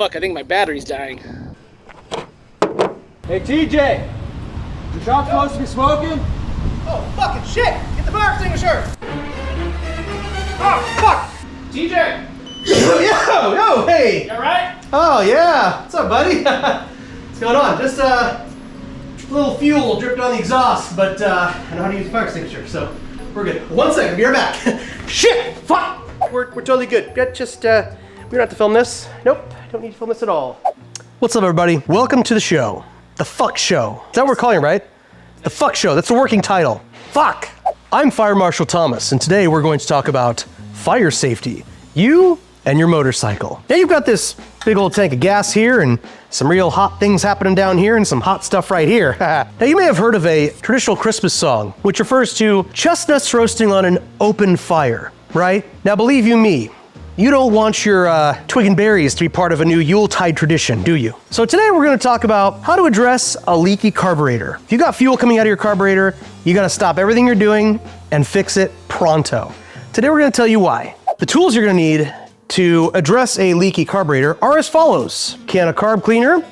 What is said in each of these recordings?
fuck, I think my battery's dying. Hey TJ, your shop supposed to be smoking? Oh, fucking shit! Get the fire extinguisher! Oh, fuck! TJ! Yo, hey! You alright? Oh, yeah. What's up, buddy? What's going on? Just a little fuel dripped on the exhaust, but I know how to use a fire extinguisher, so we're good. 1 second, be right back. Shit! Fuck! We're totally good. Just, we don't have to film this. Nope, don't need to film this at all. What's up, everybody? Welcome to the show. The Fuck Show. Is that what we're calling it, right? The Fuck Show. That's the working title. Fuck! I'm Fire Marshal Thomas, and today we're going to talk about fire safety. You and your motorcycle. Now you've got this big old tank of gas here and some real hot things happening down here and some hot stuff right here. Now you may have heard of a traditional Christmas song, which refers to chestnuts roasting on an open fire, right? Now believe you me, you don't want your twig and berries to be part of a new Yuletide tradition, do you? So today we're gonna talk about how to address a leaky carburetor. If you got fuel coming out of your carburetor, you gotta stop everything you're doing and fix it pronto. Today we're gonna tell you why. The tools you're gonna need to address a leaky carburetor are as follows. Can of carb cleaner,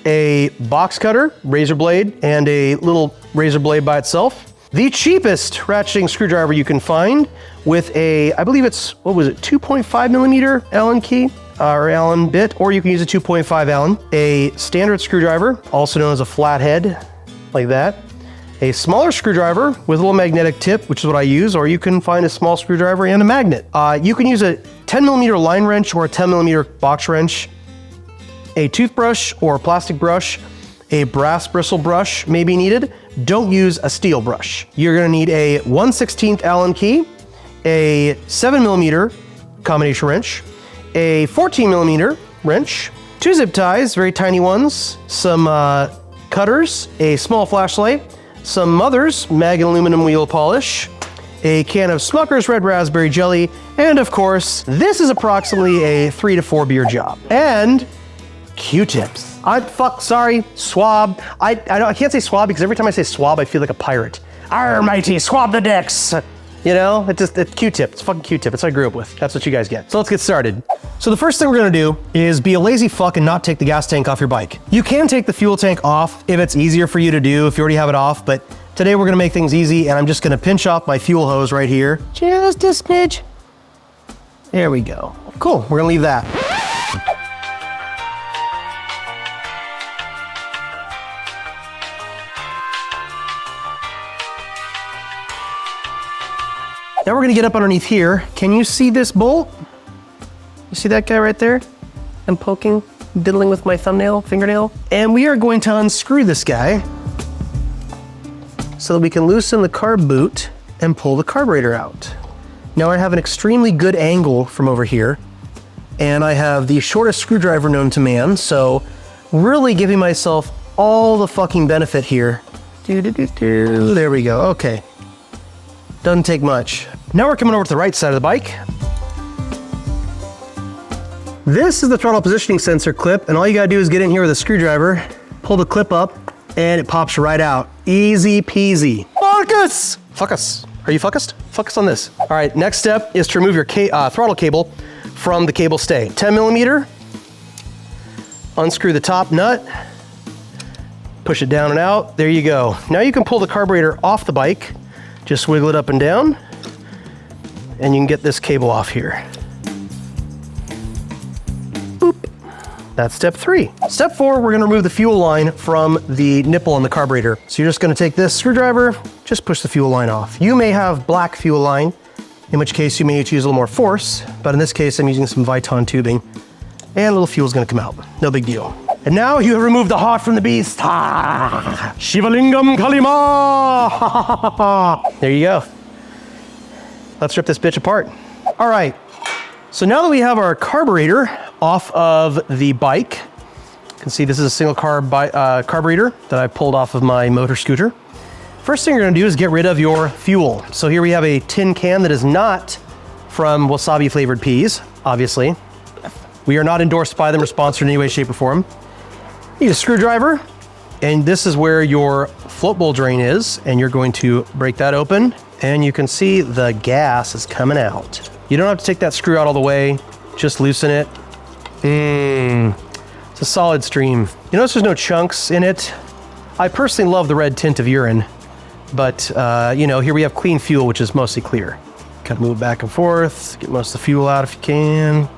a box cutter, razor blade, and a little razor blade by itself. The cheapest ratcheting screwdriver you can find with a, I believe it's, what was it, 2.5 millimeter Allen key, or Allen bit, or you can use a 2.5 Allen. A standard screwdriver, also known as a flathead, like that. A smaller screwdriver with a little magnetic tip, which is what I use, or you can find a small screwdriver and a magnet. You can use a 10 millimeter line wrench or a 10 millimeter box wrench, a toothbrush or a plastic brush, a brass bristle brush may be needed. Don't use a steel brush. You're gonna need a 1/16 Allen key, a 7 millimeter combination wrench, a 14 millimeter wrench, 2 zip ties, very tiny ones, some cutters, a small flashlight, some Mother's mag and aluminum wheel polish, a can of Smucker's red raspberry jelly, and of course, this is approximately a 3 to 4 beer job. And Q-tips. Swab. I can't say swab because every time I say swab, I feel like a pirate. Arr, mighty, swab the decks. You know, it's Q-tip. It's fucking Q-tip. It's what I grew up with. That's what you guys get. So let's get started. So the first thing we're gonna do is be a lazy fuck and not take the gas tank off your bike. You can take the fuel tank off if it's easier for you to do, if you already have it off, but today we're gonna make things easy and I'm just gonna pinch off my fuel hose right here. Just a smidge. There we go. Cool, we're gonna leave that. Now we're gonna get up underneath here. Can you see this bolt? You see that guy right there? I'm poking, diddling with my fingernail. And we are going to unscrew this guy so that we can loosen the carb boot and pull the carburetor out. Now I have an extremely good angle from over here and I have the shortest screwdriver known to man, so really giving myself all the fucking benefit here. There we go, okay. Doesn't take much. Now we're coming over to the right side of the bike. This is the throttle positioning sensor clip, and all you gotta do is get in here with a screwdriver, pull the clip up, and it pops right out. Easy peasy. Focus! Focus. Are you focused? Focus on this. All right, next step is to remove your throttle cable from the cable stay. 10 millimeter, unscrew the top nut, push it down and out. There you go. Now you can pull the carburetor off the bike. Just wiggle it up and down, and you can get this cable off here. Boop. That's step 3. Step 4, we're gonna remove the fuel line from the nipple on the carburetor. So you're just gonna take this screwdriver, just push the fuel line off. You may have black fuel line, in which case you may need to use a little more force, but in this case I'm using some Viton tubing, and a little fuel's gonna come out. No big deal. And now you have removed the heart from the beast. Shivalingam Kalima. There you go. Let's rip this bitch apart. All right, so now that we have our carburetor off of the bike, you can see this is a single carburetor that I pulled off of my motor scooter. First thing you're gonna do is get rid of your fuel. So here we have a tin can that is not from wasabi flavored peas, obviously. We are not endorsed by them or sponsored in any way, shape, or form. You need a screwdriver, and this is where your float bowl drain is, and you're going to break that open, and you can see the gas is coming out. You don't have to take that screw out all the way, just loosen it. It's a solid stream. You notice there's no chunks in it. I personally love the red tint of urine, but you know, here we have clean fuel, which is mostly clear. Kind of move it back and forth, get most of the fuel out if you can.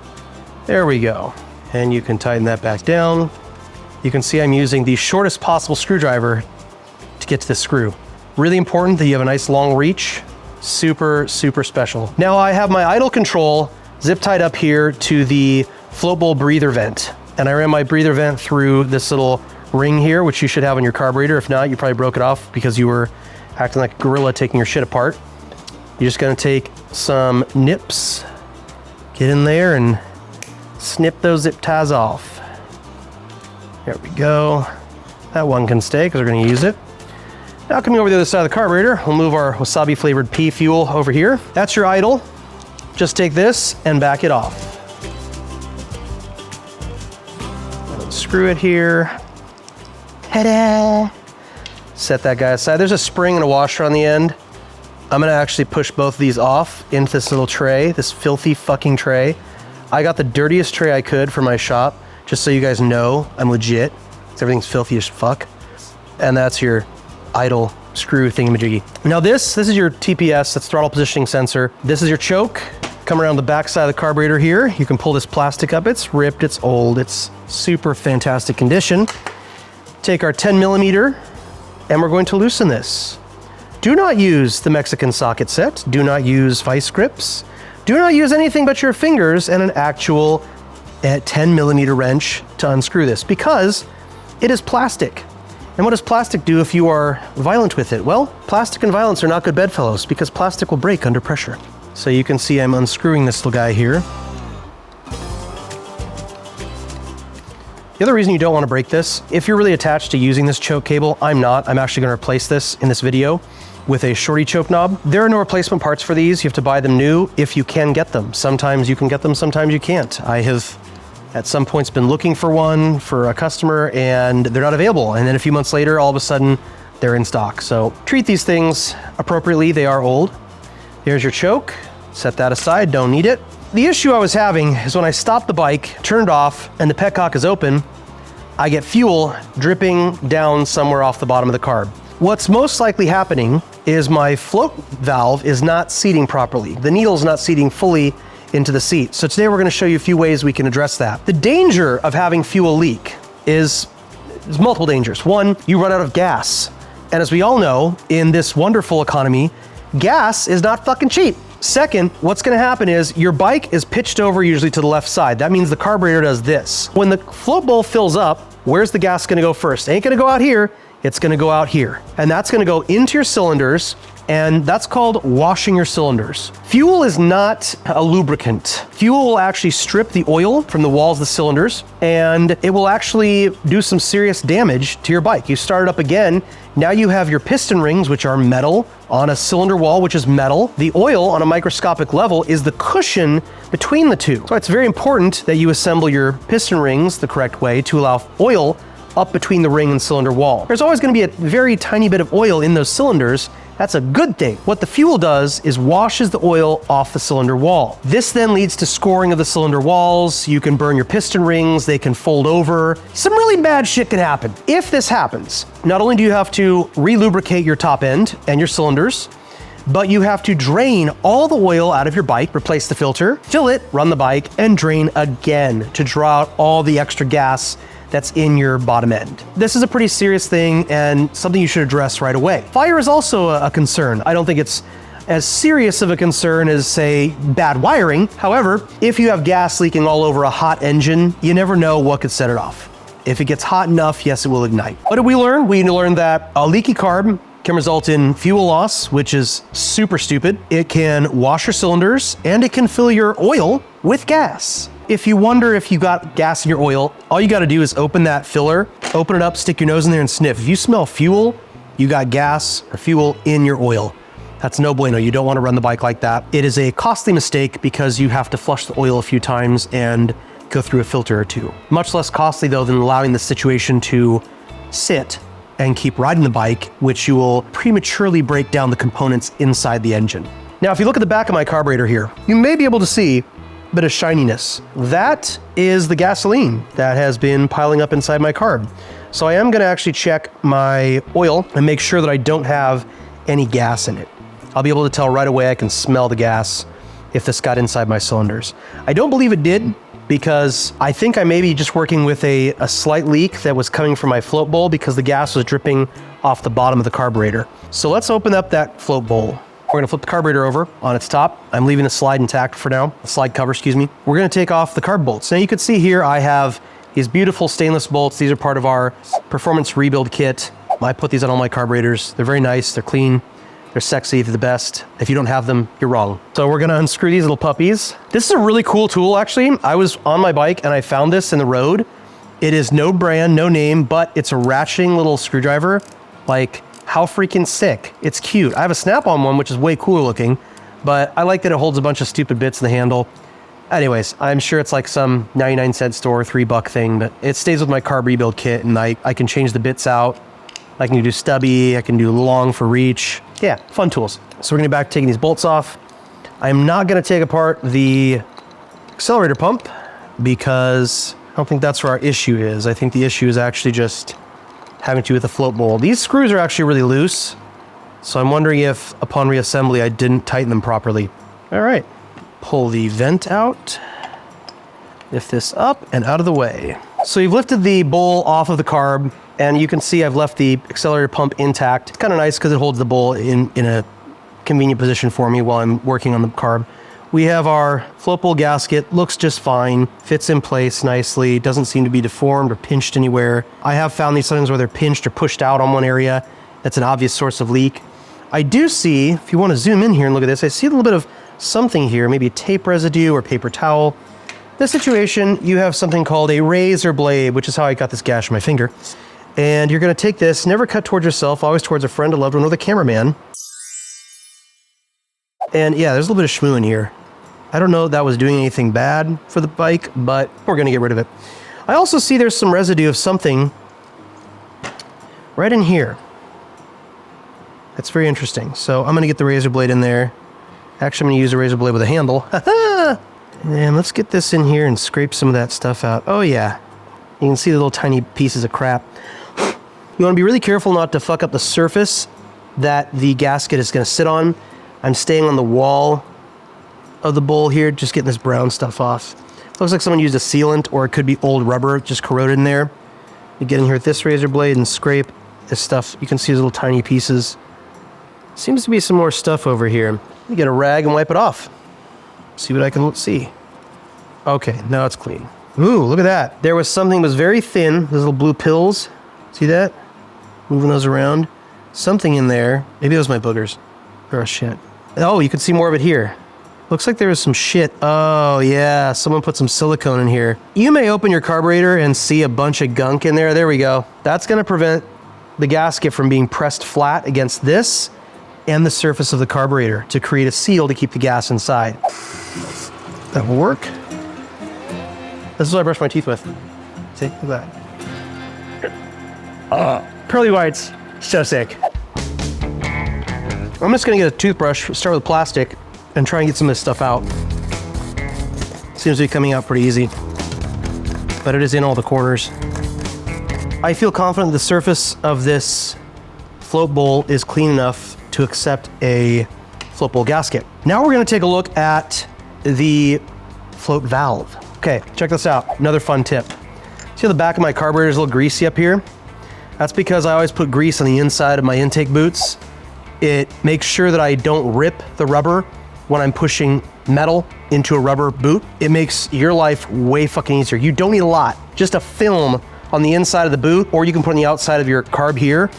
There we go. And you can tighten that back down. You can see I'm using the shortest possible screwdriver to get to the screw. Really important that you have a nice long reach. Super, super special. Now I have my idle control zip tied up here to the float bowl breather vent. And I ran my breather vent through this little ring here, which you should have on your carburetor. If not, you probably broke it off because you were acting like a gorilla taking your shit apart. You're just gonna take some nips, get in there and snip those zip ties off. There we go. That one can stay because we're gonna use it. Now coming over the other side of the carburetor, we'll move our wasabi flavored pea fuel over here. That's your idle. Just take this and back it off. Screw it here. Ta-da! Set that guy aside. There's a spring and a washer on the end. I'm gonna actually push both of these off into this little tray, this filthy fucking tray. I got the dirtiest tray I could for my shop, just so you guys know I'm legit. Everything's filthy as fuck. And that's your idle screw thingamajiggy. Now this is your TPS, that's throttle positioning sensor. This is your choke. Come around the back side of the carburetor here. You can pull this plastic up. It's ripped, it's old, it's super fantastic condition. Take our 10 millimeter and we're going to loosen this. Do not use the Mexican socket set. Do not use vice grips. Do not use anything but your fingers and an actual 10 millimeter wrench to unscrew this because it is plastic. And what does plastic do if you are violent with it? Well, plastic and violence are not good bedfellows because plastic will break under pressure. So you can see I'm unscrewing this little guy here. The other reason you don't want to break this, if you're really attached to using this choke cable, I'm not. I'm actually going to replace this in this video with a shorty choke knob. There are no replacement parts for these. You have to buy them new if you can get them. Sometimes you can get them, sometimes you can't. I have at some points been looking for one for a customer and they're not available. And then a few months later, all of a sudden they're in stock. So treat these things appropriately. They are old. Here's your choke. Set that aside, don't need it. The issue I was having is when I stop the bike, turn it off, and the petcock is open, I get fuel dripping down somewhere off the bottom of the carb. What's most likely happening is my float valve is not seating properly. The needle's not seating fully into the seat. So today we're gonna show you a few ways we can address that. The danger of having fuel leak is multiple dangers. One, you run out of gas. And as we all know, in this wonderful economy, gas is not fucking cheap. Second, what's gonna happen is your bike is pitched over usually to the left side. That means the carburetor does this. When the float bowl fills up, where's the gas gonna go first? It ain't gonna go out here, it's gonna go out here. And that's gonna go into your cylinders, and that's called washing your cylinders. Fuel is not a lubricant. Fuel will actually strip the oil from the walls of the cylinders, and it will actually do some serious damage to your bike. You start it up again, now you have your piston rings, which are metal, on a cylinder wall, which is metal. The oil on a microscopic level is the cushion between the two. So it's very important that you assemble your piston rings the correct way to allow oil up between the ring and cylinder wall. There's always gonna be a very tiny bit of oil in those cylinders. That's a good thing. What the fuel does is washes the oil off the cylinder wall. This then leads to scoring of the cylinder walls. You can burn your piston rings, they can fold over. Some really bad shit can happen. If this happens, not only do you have to re-lubricate your top end and your cylinders, but you have to drain all the oil out of your bike, replace the filter, fill it, run the bike, and drain again to draw out all the extra gas that's in your bottom end. This is a pretty serious thing and something you should address right away. Fire is also a concern. I don't think it's as serious of a concern as, say, bad wiring. However, if you have gas leaking all over a hot engine, you never know what could set it off. If it gets hot enough, yes, it will ignite. What did we learn? We learned that a leaky carb can result in fuel loss, which is super stupid. It can wash your cylinders and it can fill your oil with gas. If you wonder if you got gas in your oil, all you gotta do is open that filler, open it up, stick your nose in there and sniff. If you smell fuel, you got gas or fuel in your oil. That's no bueno. You don't wanna run the bike like that. It is a costly mistake because you have to flush the oil a few times and go through a filter or two. Much less costly though than allowing the situation to sit and keep riding the bike, which you will prematurely break down the components inside the engine. Now, if you look at the back of my carburetor here, you may be able to see bit of shininess. That is the gasoline that has been piling up inside my carb. So I am gonna actually check my oil and make sure that I don't have any gas in it. I'll be able to tell right away. I can smell the gas if this got inside my cylinders. I don't believe it did, because I think I may be just working with a slight leak that was coming from my float bowl because the gas was dripping off the bottom of the carburetor. So let's open up that float bowl. We're gonna flip the carburetor over on its top. I'm leaving the slide intact for now, the slide cover, excuse me. We're gonna take off the carb bolts. Now you can see here I have these beautiful stainless bolts. These are part of our performance rebuild kit. I put these on all my carburetors. They're very nice, they're clean, they're sexy, they're the best. If you don't have them, you're wrong. So we're gonna unscrew these little puppies. This is a really cool tool, actually. I was on my bike and I found this in the road. It is no brand, no name, but it's a ratcheting little screwdriver. Like, how freaking sick. It's cute. I have a Snap-on one, which is way cooler looking, but I like that it holds a bunch of stupid bits in the handle. Anyways, I'm sure it's like some 99-cent store, $3 thing, but it stays with my carb rebuild kit, and I can change the bits out. I can do stubby, I can do long for reach. Yeah, fun tools. So we're gonna be back taking these bolts off. I'm not gonna take apart the accelerator pump because I don't think that's where our issue is. I think the issue is actually just having to do with the float bowl. These screws are actually really loose, so I'm wondering if upon reassembly I didn't tighten them properly. All right, pull the vent out, lift this up and out of the way. So you've lifted the bowl off of the carb, and you can see I've left the accelerator pump intact. It's kind of nice because it holds the bowl in a convenient position for me while I'm working on the carb. We have our float bowl gasket, looks just fine, fits in place nicely, doesn't seem to be deformed or pinched anywhere. I have found these sometimes where they're pinched or pushed out on one area. That's an obvious source of leak. I do see, if you want to zoom in here and look at this, I see a little bit of something here, maybe a tape residue or paper towel. This situation, you have something called a razor blade, which is how I got this gash on my finger. And you're gonna take this, never cut towards yourself, always towards a friend, a loved one, or the cameraman. And yeah, there's a little bit of shmoo in here. I don't know if that was doing anything bad for the bike, but we're gonna get rid of it. I also see there's some residue of something right in here. That's very interesting. So I'm gonna get the razor blade in there. Actually, I'm gonna use a razor blade with a handle. And let's get this in here and scrape some of that stuff out. Oh yeah, you can see the little tiny pieces of crap. You wanna be really careful not to fuck up the surface that the gasket is gonna sit on. I'm staying on the wall of the bowl here, just getting this brown stuff off. Looks like someone used a sealant, or it could be old rubber just corroded in there. You get in here with this razor blade and scrape this stuff. You can see these little tiny pieces. Seems to be some more stuff over here. You get a rag and wipe it off. See what I can see. Okay, now it's clean. Ooh, look at that. There was something that was very thin, those little blue pills. See that? Moving those around. Something in there. Maybe those are my boogers. Oh shit. Oh, you can see more of it here. Looks like there was some shit. Oh yeah, someone put some silicone in here. You may open your carburetor and see a bunch of gunk in there. There we go. That's gonna prevent the gasket from being pressed flat against this and the surface of the carburetor to create a seal to keep the gas inside. That will work. This is what I brush my teeth with. See, look at that. Pearly whites, so sick. I'm just gonna get a toothbrush, start with plastic, and try and get some of this stuff out. Seems to be coming out pretty easy, but it is in all the corners. I feel confident the surface of this float bowl is clean enough to accept a float bowl gasket. Now we're gonna take a look at the float valve. Okay, check this out, another fun tip. See how the back of my carburetor is a little greasy up here? That's because I always put grease on the inside of my intake boots. It makes sure that I don't rip the rubber when I'm pushing metal into a rubber boot. It makes your life way fucking easier. You don't need a lot. Just a film on the inside of the boot, or you can put on the outside of your carb here.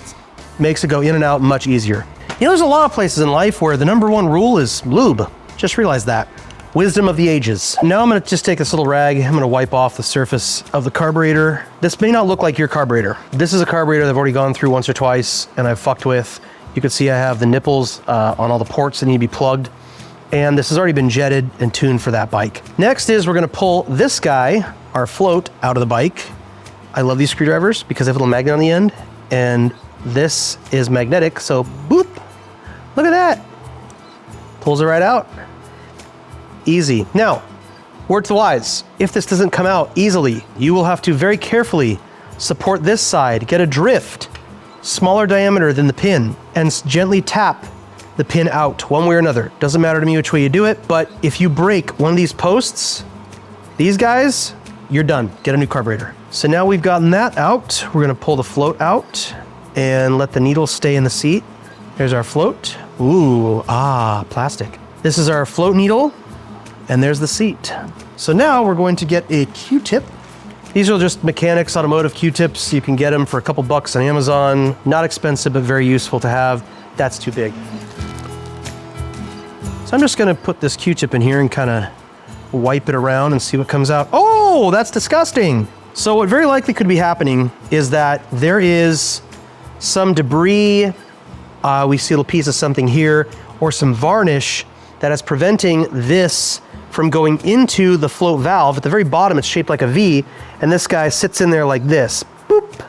Makes it go in and out much easier. You know, there's a lot of places in life where the number one rule is lube. Just realize that. Wisdom of the ages. Now I'm gonna just take this little rag, I'm gonna wipe off the surface of the carburetor. This may not look like your carburetor. This is a carburetor that I've already gone through once or twice and I've fucked with. You can see I have the nipples on all the ports that need to be plugged. And this has already been jetted and tuned for that bike. Next is we're gonna pull this guy, our float, out of the bike. I love these screwdrivers because they have a little magnet on the end, and this is magnetic, so boop, look at that. Pulls it right out. Easy. Now, Word to the wise, if this doesn't come out easily, you will have to very carefully support this side, get a drift, smaller diameter than the pin, and gently tap the pin out one way or another. Doesn't matter to me which way you do it, but if you break one of these posts, these guys, you're done. Get a new carburetor. So now we've gotten that out, we're gonna pull the float out and let the needle stay in the seat. There's our float. Ooh, plastic. This is our float needle, and there's the seat. So now we're going to get a Q-tip. These are just mechanics automotive Q-tips. You can get them for a couple bucks on Amazon. Not expensive, but very useful to have. That's too big. So I'm just gonna put this Q-tip in here and kind of wipe it around and see what comes out. Oh, that's disgusting. So what very likely could be happening is that there is some debris, we see a little piece of something here, or some varnish that is preventing this from going into the float valve. At the very bottom, it's shaped like a V, and this guy sits in there like this, boop,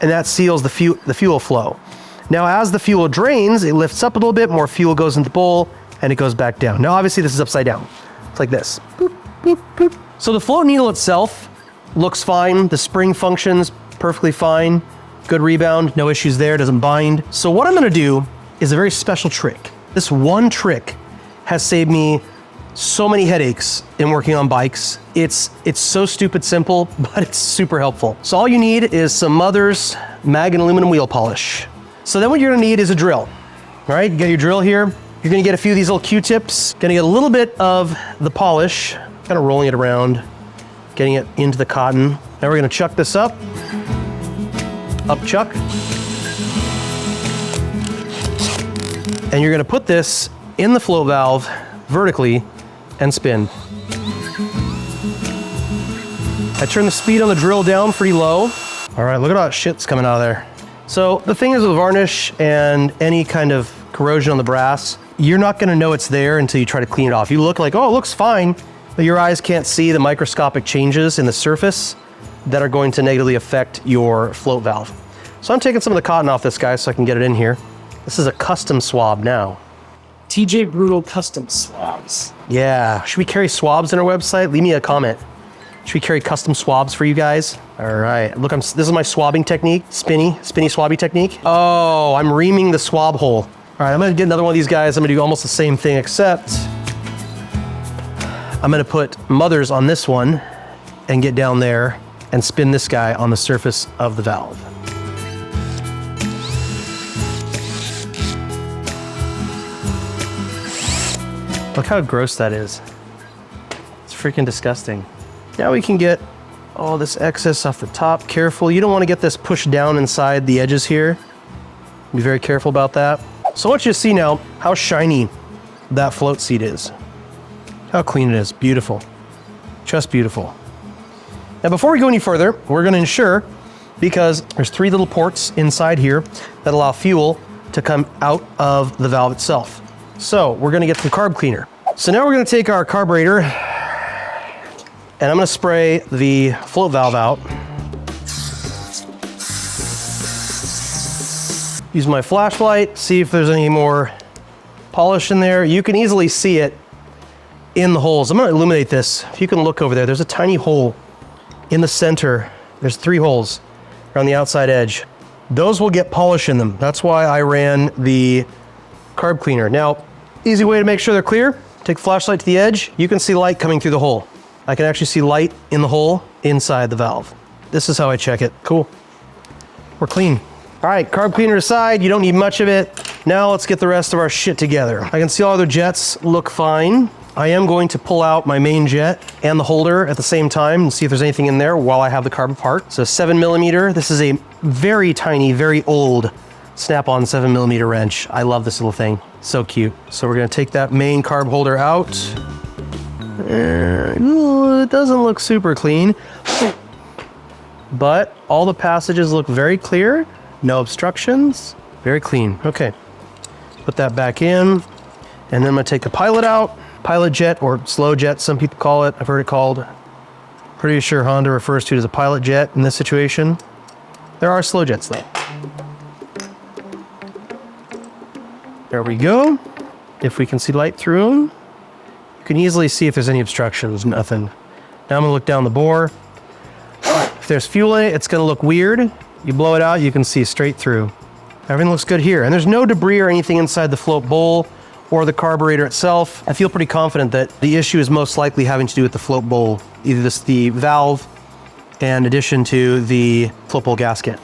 and that seals the fuel flow. Now, as the fuel drains, it lifts up a little bit, more fuel goes into the bowl, and it goes back down. Now, obviously, this is upside down. It's like this, boop, boop, boop. So the float needle itself looks fine. The spring functions perfectly fine. Good rebound, no issues there, doesn't bind. So what I'm gonna do is a very special trick. This one trick has saved me so many headaches in working on bikes. It's so stupid simple, but it's super helpful. So all you need is some Mother's mag and aluminum wheel polish. So then what you're gonna need is a drill. All right, you got your drill here. You're gonna get a few of these little Q-tips. Gonna get a little bit of the polish, kind of rolling it around, getting it into the cotton. Now we're gonna chuck this up. Up chuck. And you're gonna put this in the float valve vertically and spin. I turn the speed on the drill down pretty low. All right, look at all that shit's coming out of there. So the thing is with varnish and any kind of corrosion on the brass, you're not gonna know it's there until you try to clean it off. You look like, oh, it looks fine, but your eyes can't see the microscopic changes in the surface that are going to negatively affect your float valve. So I'm taking some of the cotton off this guy so I can get it in here. This is a custom swab now. TJ Brutal custom swabs. Yeah, should we carry swabs in our website? Leave me a comment. Should we carry custom swabs for you guys? All right, look, this is my swabbing technique, spinny swabby technique. Oh, I'm reaming the swab hole. All right, I'm gonna get another one of these guys. I'm gonna do almost the same thing, except I'm gonna put Mother's on this one and get down there and spin this guy on the surface of the valve. Look how gross that is. It's freaking disgusting. Now we can get all this excess off the top. Careful, you don't want to get this pushed down inside the edges here. Be very careful about that. So I want you to see now how shiny that float seat is. How clean it is, beautiful. Just beautiful. Now before we go any further, we're gonna ensure, because there's 3 little ports inside here that allow fuel to come out of the valve itself. So we're gonna get some carb cleaner. So now we're gonna take our carburetor and I'm gonna spray the float valve out. Use my flashlight, see if there's any more polish in there. You can easily see it in the holes. I'm gonna illuminate this. If you can look over there, there's a tiny hole in the center. There's 3 holes around the outside edge. Those will get polish in them. That's why I ran the carb cleaner. Now, easy way to make sure they're clear, take the flashlight to the edge. You can see light coming through the hole. I can actually see light in the hole inside the valve. This is how I check it. Cool. We're clean. All right, carb cleaner aside, you don't need much of it. Now let's get the rest of our shit together. I can see all other jets look fine. I am going to pull out my main jet and the holder at the same time and see if there's anything in there while I have the carb apart. So 7mm, this is a very tiny, very old snap-on 7mm wrench. I love this little thing, so cute. So we're gonna take that main carb holder out. It doesn't look super clean, but all the passages look very clear. No obstructions, very clean. Okay, put that back in, and then I'm gonna take the pilot out. Pilot jet, or slow jet, some people call it. I've heard it called. Pretty sure Honda refers to it as a pilot jet in this situation. There are slow jets though. There we go. If we can see light through them, you can easily see if there's any obstructions. Nothing. Now I'm gonna look down the bore. If there's fuel in it, it's gonna look weird. You blow it out, you can see straight through. Everything looks good here. And there's no debris or anything inside the float bowl or the carburetor itself. I feel pretty confident that the issue is most likely having to do with the float bowl, either the valve in addition to the float bowl gasket.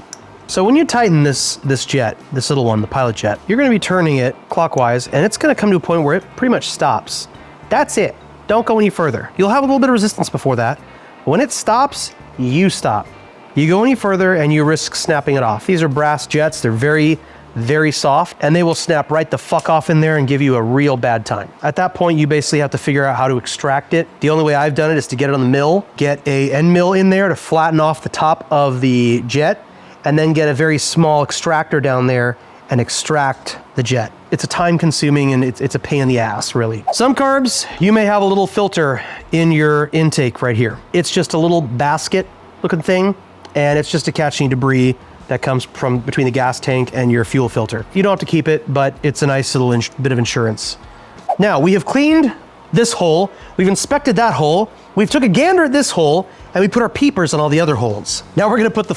So when you tighten this jet, this little one, the pilot jet, you're gonna be turning it clockwise and it's gonna come to a point where it pretty much stops. That's it. Don't go any further. You'll have a little bit of resistance before that. When it stops, you stop. You go any further and you risk snapping it off. These are brass jets. They're very, very soft and they will snap right the fuck off in there and give you a real bad time. At that point, you basically have to figure out how to extract it. The only way I've done it is to get it on the mill, get a end mill in there to flatten off the top of the jet, and then get a very small extractor down there and extract the jet. It's a time consuming and it's a pain in the ass, really. Some carbs, you may have a little filter in your intake right here. It's just a little basket looking thing, and it's just to catch any debris that comes from between the gas tank and your fuel filter. You don't have to keep it, but it's a nice little bit of insurance. Now, we have cleaned this hole, we've inspected that hole, we've took a gander at this hole, and we put our peepers on all the other holes. Now we're gonna put the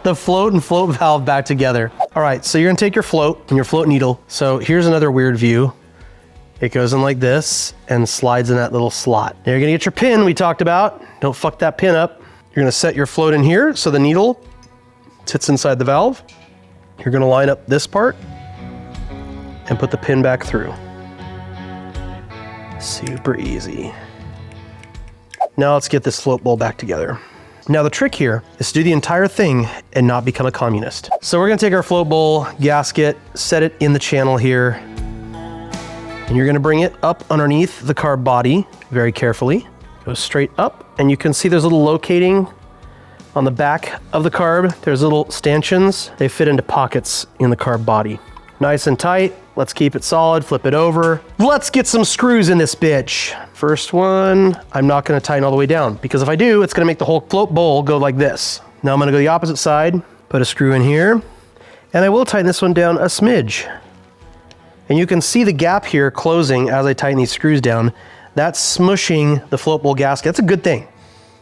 the float and float valve back together. All right, so you're gonna take your float and your float needle. So here's another weird view. It goes in like this and slides in that little slot. Now you're gonna get your pin we talked about. Don't fuck that pin up. You're gonna set your float in here so the needle sits inside the valve. You're gonna line up this part and put the pin back through. Super easy. Now let's get this float bowl back together. Now the trick here is to do the entire thing and not become a communist. So we're gonna take our float bowl gasket, set it in the channel here, and you're gonna bring it up underneath the carb body very carefully. Go straight up, and you can see there's a little locating on the back of the carb. There's little stanchions. They fit into pockets in the carb body. Nice and tight. Let's keep it solid, flip it over. Let's get some screws in this bitch. First one, I'm not gonna tighten all the way down because if I do, it's gonna make the whole float bowl go like this. Now I'm gonna go the opposite side, put a screw in here, and I will tighten this one down a smidge. And you can see the gap here closing as I tighten these screws down. That's smushing the float bowl gasket. That's a good thing.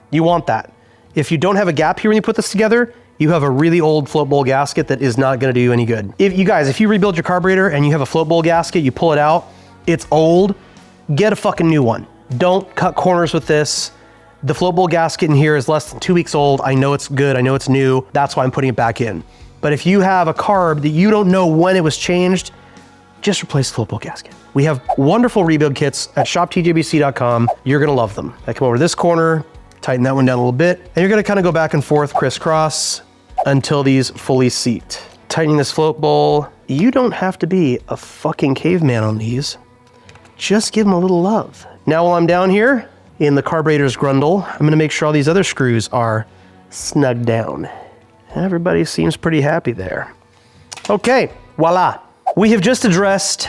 You want that. If you don't have a gap here when you put this together, you have a really old float bowl gasket that is not gonna do you any good. If you rebuild your carburetor and you have a float bowl gasket, you pull it out, it's old, get a fucking new one. Don't cut corners with this. The float bowl gasket in here is less than 2 weeks old. I know it's good, I know it's new. That's why I'm putting it back in. But if you have a carb that you don't know when it was changed, just replace the float bowl gasket. We have wonderful rebuild kits at shoptjbc.com. You're gonna love them. I come over to this corner, tighten that one down a little bit, and you're gonna kind of go back and forth, crisscross, until these fully seat. Tightening this float bowl, you don't have to be a fucking caveman on these. Just give them a little love. Now while I'm down here in the carburetor's grundle, I'm gonna make sure all these other screws are snug down. Everybody seems pretty happy there. Okay, voila. We have just addressed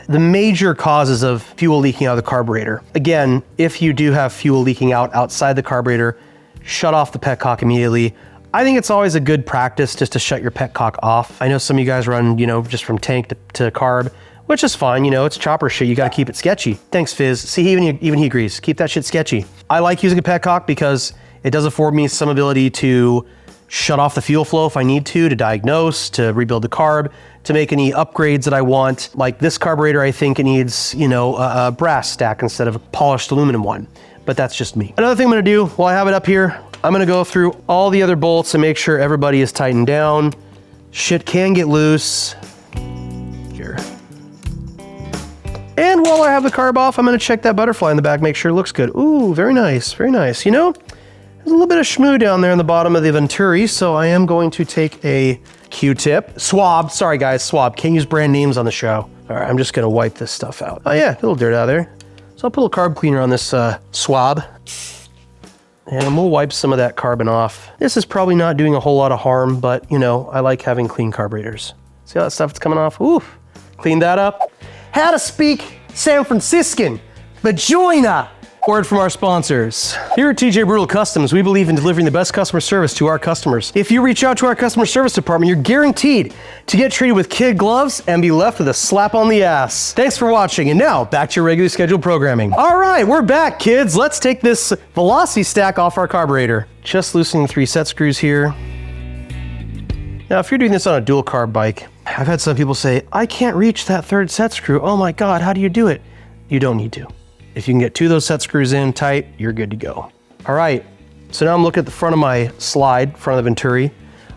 the major causes of fuel leaking out of the carburetor. Again, if you do have fuel leaking out outside the carburetor, shut off the petcock immediately. I think it's always a good practice just to shut your petcock off. I know some of you guys run, just from tank to carb, which is fine, it's chopper shit, you gotta keep it sketchy. Thanks, Fizz. See, even he agrees. Keep that shit sketchy. I like using a petcock because it does afford me some ability to shut off the fuel flow if I need to diagnose, to rebuild the carb, to make any upgrades that I want. Like this carburetor, I think it needs, a brass stack instead of a polished aluminum one, but that's just me. Another thing I'm gonna do while I have it up here, I'm gonna go through all the other bolts and make sure everybody is tightened down. Shit can get loose. Here. And while I have the carb off, I'm gonna check that butterfly in the back, make sure it looks good. Ooh, very nice, very nice. There's a little bit of schmoo down there in the bottom of the Venturi, so I am going to take a Q-tip. Swab, sorry guys, swab. Can't use brand names on the show. All right, I'm just gonna wipe this stuff out. Oh yeah, a little dirt out of there. So I'll put a little carb cleaner on this swab. And we'll wipe some of that carbon off. This is probably not doing a whole lot of harm, but I like having clean carburetors. See all that stuff that's coming off? Oof, clean that up. How to speak San Franciscan. Vagina, Word from our sponsors. Here at TJ Brutal Customs, we believe in delivering the best customer service to our customers. If you reach out to our customer service department, you're guaranteed to get treated with kid gloves and be left with a slap on the ass. Thanks for watching, and now back to your regularly scheduled programming. All right, we're back, kids. Let's take this velocity stack off our carburetor. Just loosening the 3 set screws here. Now, if you're doing this on a dual carb bike, I've had some people say, I can't reach that 3rd set screw. Oh my God, how do you do it? You don't need to. If you can get 2 of those set screws in tight, you're good to go. All right, so now I'm looking at the front of my slide, front of the Venturi.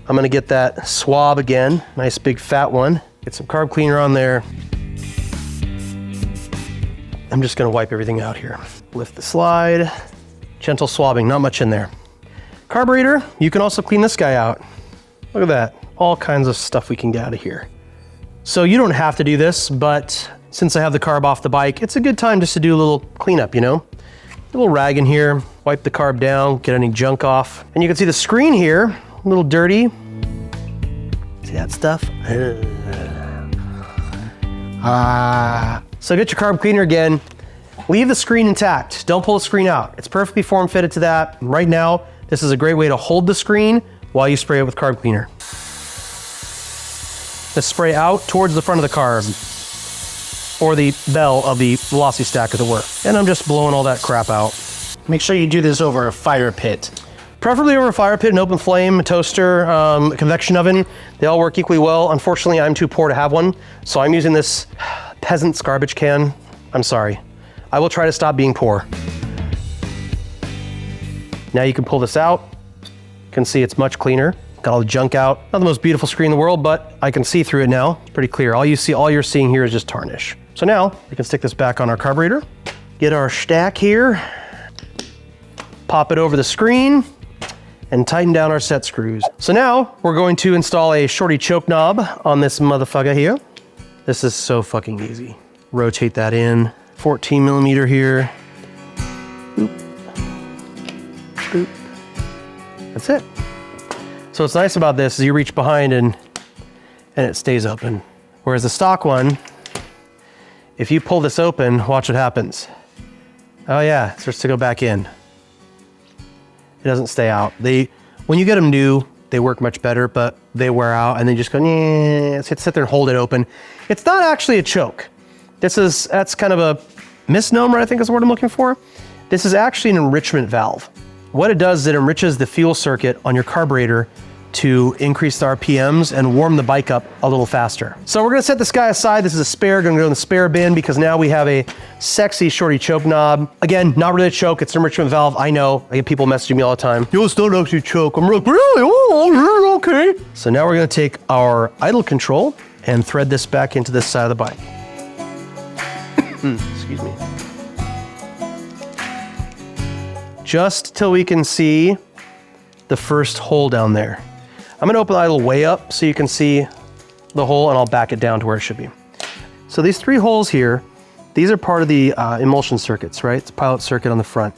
I'm gonna get that swab again, nice big fat one. Get some carb cleaner on there. I'm just gonna wipe everything out here. Lift the slide, gentle swabbing, not much in there. Carburetor, you can also clean this guy out. Look at that, all kinds of stuff we can get out of here. So you don't have to do this, but since I have the carb off the bike, it's a good time just to do a little cleanup, you know? A little rag in here, wipe the carb down, get any junk off. And you can see the screen here, a little dirty. See that stuff? So get your carb cleaner again. Leave the screen intact. Don't pull the screen out. It's perfectly form fitted to that. And right now, this is a great way to hold the screen while you spray it with carb cleaner. Just spray out towards the front of the carb, or the bell of the velocity stack, as it were. And I'm just blowing all that crap out. Make sure you do this over a fire pit. Preferably over a fire pit, an open flame, a toaster, a convection oven. They all work equally well. Unfortunately, I'm too poor to have one, so I'm using this peasant's garbage can. I'm sorry. I will try to stop being poor. Now you can pull this out. You can see it's much cleaner. Got all the junk out. Not the most beautiful screen in the world, but I can see through it now. It's pretty clear. All you're seeing here is just tarnish. So now we can stick this back on our carburetor, get our stack here, pop it over the screen, and tighten down our set screws. So now we're going to install a shorty choke knob on this motherfucker here. This is so fucking easy. Rotate that in, 14 millimeter here. Boop. Boop. That's it. So what's nice about this is you reach behind and it stays open. Whereas the stock one, if you pull this open, watch what happens. Oh yeah, it starts to go back in. It doesn't stay out. When you get them new, they work much better, but they wear out and they just go, yeah, sit there and hold it open. It's not actually a choke. That's kind of a misnomer, I think is the word I'm looking for. This is actually an enrichment valve. What it does is it enriches the fuel circuit on your carburetor to increase the RPMs and warm the bike up a little faster. So we're gonna set this guy aside. This is a spare, gonna go in the spare bin because now we have a sexy shorty choke knob. Again, not really a choke, it's an enrichment valve. I know, I get people messaging me all the time. Yo, it's not actually a choke. I'm like, really? Oh, okay. So now we're gonna take our idle control and thread this back into this side of the bike. Excuse me. Just till we can see the first hole down there. I'm gonna open the idle way up so you can see the hole, and I'll back it down to where it should be. So these 3 holes here, these are part of the emulsion circuits, right? It's a pilot circuit on the front.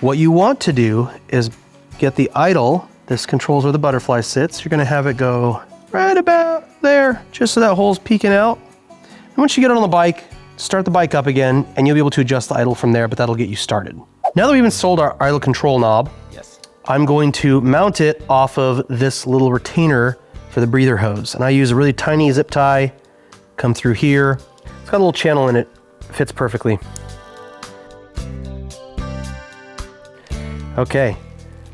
What you want to do is get the idle, this controls where the butterfly sits. You're gonna have it go right about there, just so that hole's peeking out. And once you get it on the bike, start the bike up again, and you'll be able to adjust the idle from there, but that'll get you started. Now that we've installed our idle control knob, I'm going to mount it off of this little retainer for the breather hose. And I use a really tiny zip tie, come through here. It's got a little channel in it, fits perfectly. Okay,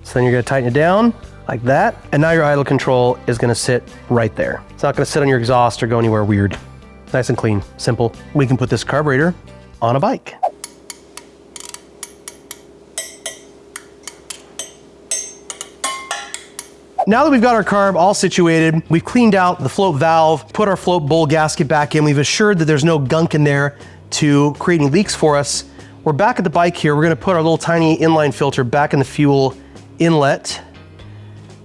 so then you're gonna tighten it down like that. And now your idle control is gonna sit right there. It's not gonna sit on your exhaust or go anywhere weird. Nice and clean, simple. We can put this carburetor on a bike. Now that we've got our carb all situated, we've cleaned out the float valve, put our float bowl gasket back in, we've assured that there's no gunk in there to create any leaks for us. We're back at the bike here. We're gonna put our little tiny inline filter back in the fuel inlet.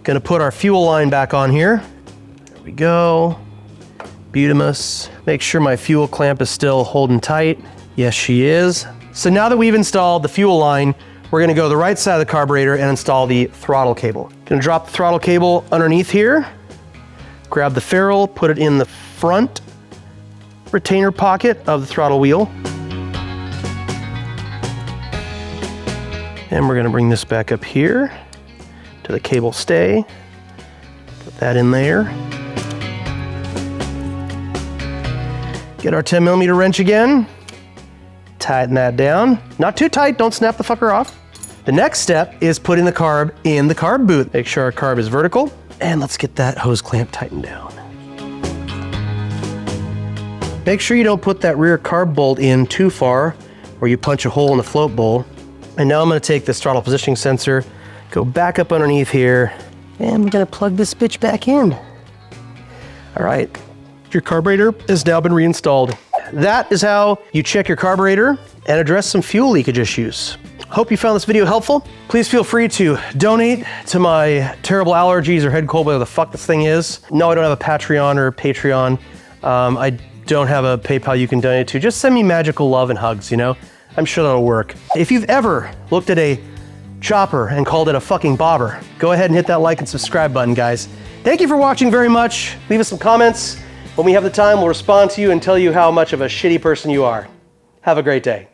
Gonna put our fuel line back on here. There we go. Butamus. Make sure my fuel clamp is still holding tight. Yes, she is. So now that we've installed the fuel line, we're gonna go to the right side of the carburetor and install the throttle cable. Gonna drop the throttle cable underneath here, grab the ferrule, put it in the front retainer pocket of the throttle wheel. And we're gonna bring this back up here to the cable stay. Put that in there. Get our 10mm wrench again. Tighten that down. Not too tight, don't snap the fucker off. The next step is putting the carb in the carb boot. Make sure our carb is vertical. And let's get that hose clamp tightened down. Make sure you don't put that rear carb bolt in too far or you punch a hole in the float bowl. And now I'm gonna take this throttle positioning sensor, go back up underneath here, and we're gonna plug this bitch back in. All right, your carburetor has now been reinstalled. That is how you check your carburetor and address some fuel leakage issues. Hope you found this video helpful. Please feel free to donate to my terrible allergies or head cold, whatever the fuck this thing is. No, I don't have a Patreon or a Patreon. I don't have a PayPal you can donate to. Just send me magical love and hugs, you know? I'm sure that'll work. If you've ever looked at a chopper and called it a fucking bobber, go ahead and hit that like and subscribe button, guys. Thank you for watching very much. Leave us some comments. When we have the time, we'll respond to you and tell you how much of a shitty person you are. Have a great day.